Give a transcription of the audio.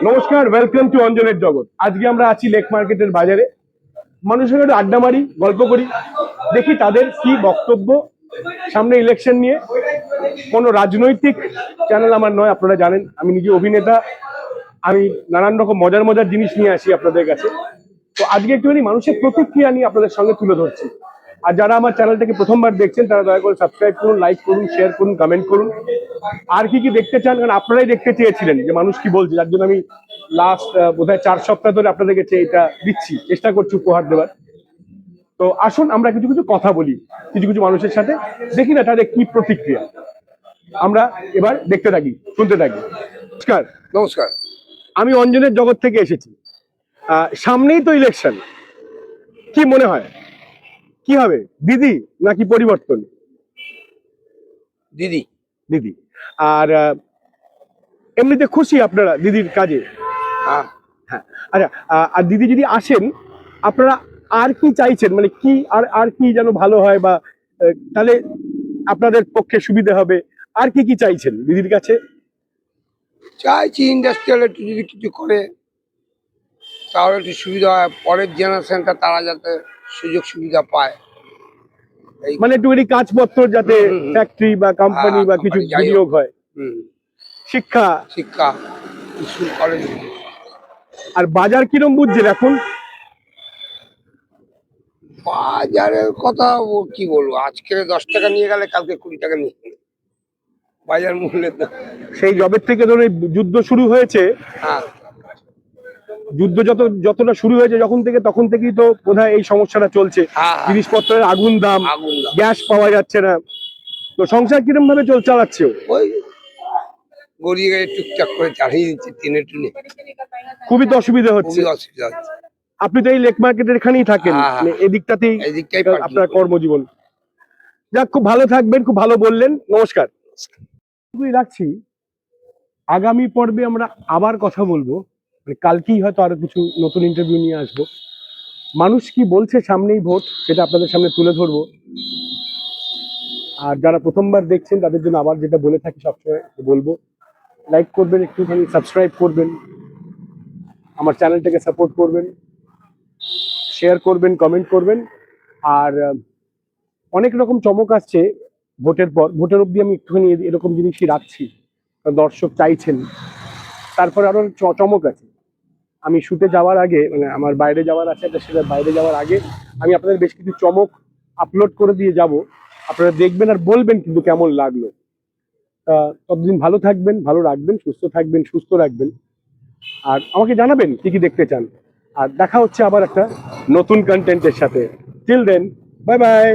নমস্কার, welcome to অঞ্জনের জগৎ। আজকে আমরা আছি লেক মার্কেটের বাজারে। মানুষের সাথে আড্ডা মারি, গল্প করি, দেখি তাদের কি বক্তব্য সামনে ইলেকশন নিয়ে। কোনো রাজনৈতিক চ্যানেল আমার নয়, আপনারা জানেন আমি নিজে অভিনেতা। আমি নানান রকম মজার মজার জিনিস নিয়ে আসি আপনাদের কাছে। তো আজকে একটুখানি মানুষের প্রতিক্রিয়া নিয়ে আপনাদের সঙ্গে তুলে ধরছি। আর যারা আমার চ্যানেলটাকে প্রথমবার দেখছেন তারা দয়া করে সাবস্ক্রাইব করুন, লাইক করুন, শেয়ার করুন, কমেন্ট করুন। আর কি কি দেখতে চান, কারণ আপনারাই দেখতে চেয়েছিলেন যে মানুষ কি বলছে, যার জন্য আমি লাস্ট বোধহয় 4 সপ্তাহ ধরে আপনাদেরকে এটা দিচ্ছি, চেষ্টা করছি উপহার দেওয়ার। তো আসুন আমরা কিছু কিছু কথা বলি কিছু কিছু মানুষের সাথে, দেখি না তাদের কি প্রতিক্রিয়া। আমরা এবার দেখতে থাকি, শুনতে থাকি। নমস্কার। নমস্কার। আমি অঞ্জনের জগৎ থেকে এসেছি। সামনেই তো ইলেকশন, কি মনে হয় কি হবে, দিদি নাকি পরিবর্তন? দিদি। দিদি। আর এমনিতে খুশি আপনারা দিদির কাজে? হ্যাঁ। হ্যাঁ, আচ্ছা। আর দিদি যদি আসেন, আপনারা আর কি চাইছেন, মানে কি আর কি যেন ভালো হয়, বা তাহলে আপনাদের পক্ষে সুবিধা হবে? আর কি কি চাইছেন দিদির কাছে? চাইছি ইন্ডাস্ট্রিয়াল একটু যদি কিছু করে তাহলে একটু সুবিধা হয়, পরের জেনারেশনটা তারা যাতে সুযোগ সুবিধা পায়। মানে একটুখানি কাজপত্র যাতে ফ্যাক্টরি বা কোম্পানি বা কিছু বিনিয়োগ হয়। শিক্ষা শিক্ষা, স্কুল কলেজ। আর বাজার কিরম বুঝছেন এখন? বাজারের কথা কি বলবো, আজকে 10 টাকা নিয়ে গেলে কালকে 20 টাকা নিয়ে গেলে বাজার মূল্যের দাম। সেই জবের থেকে ধরুন যুদ্ধ শুরু হয়েছে, হ্যাঁ, যুদ্ধ যতটা শুরু হয়েছে যখন থেকে, তখন থেকেই তো বোধহয় এই সমস্যাটা চলছে। জিনিসপত্রের আগুন দাম, গ্যাস পাওয়া যাচ্ছে না। তো সংসার কিরম ভাবে চালাচ্ছে? ওই গড়িয়ে গিয়ে টুকটাক করে চালিয়ে দিচ্ছে টেনে টুনে। খুবই তো অসুবিধা হচ্ছে। খুবই অসুবিধা হচ্ছে। আপনি তো এই লেক মার্কেটের এখানেই থাকেন, এদিকটাতেই আপনার কর্মজীবন। যাক, খুব ভালো থাকবেন, খুব ভালো বললেন। নমস্কার। রাখছি। আগামী পর্বে আমরা আবার কথা বলবো, মানে কালকেই হয়তো আরো কিছু নতুন ইন্টারভিউ নিয়ে আসবো। মানুষ কি বলছে, সামনেই ভোট, সেটা আপনাদের সামনে তুলে ধরবো। আর যারা প্রথমবার দেখছেন তাদের জন্য আবার যেটা বলে থাকি সবসময় বলবো, লাইক করবেন, একটুখানি সাবস্ক্রাইব করবেন, আমার চ্যানেলটাকে সাপোর্ট করবেন, শেয়ার করবেন, কমেন্ট করবেন। আর অনেক রকম চমক আসছে ভোটের পর। ভোটের অবধি আমি একটুখানি এরকম জিনিসই রাখছি, কারণ দর্শক চাইছেন। তারপরে আরো চমক আছে। আমি শুটে যাওয়ার আগে, মানে আমার বাইরে যাওয়ার আছে, সেটা বাইরে যাওয়ার আগে আমি আপনাদের বেশ কিছু চমক আপলোড করে দিয়ে যাব। আপনারা দেখবেন আর বলবেন কিন্তু কেমন লাগলো। ততদিন ভালো থাকবেন, ভালো রাখবেন, সুস্থ থাকবেন, সুস্থ রাখবেন। আর আমাকে জানাবেন কি কি দেখতে চান। আর দেখা হচ্ছে আবার একটা নতুন কন্টেন্টের সাথে। Till then, bye by.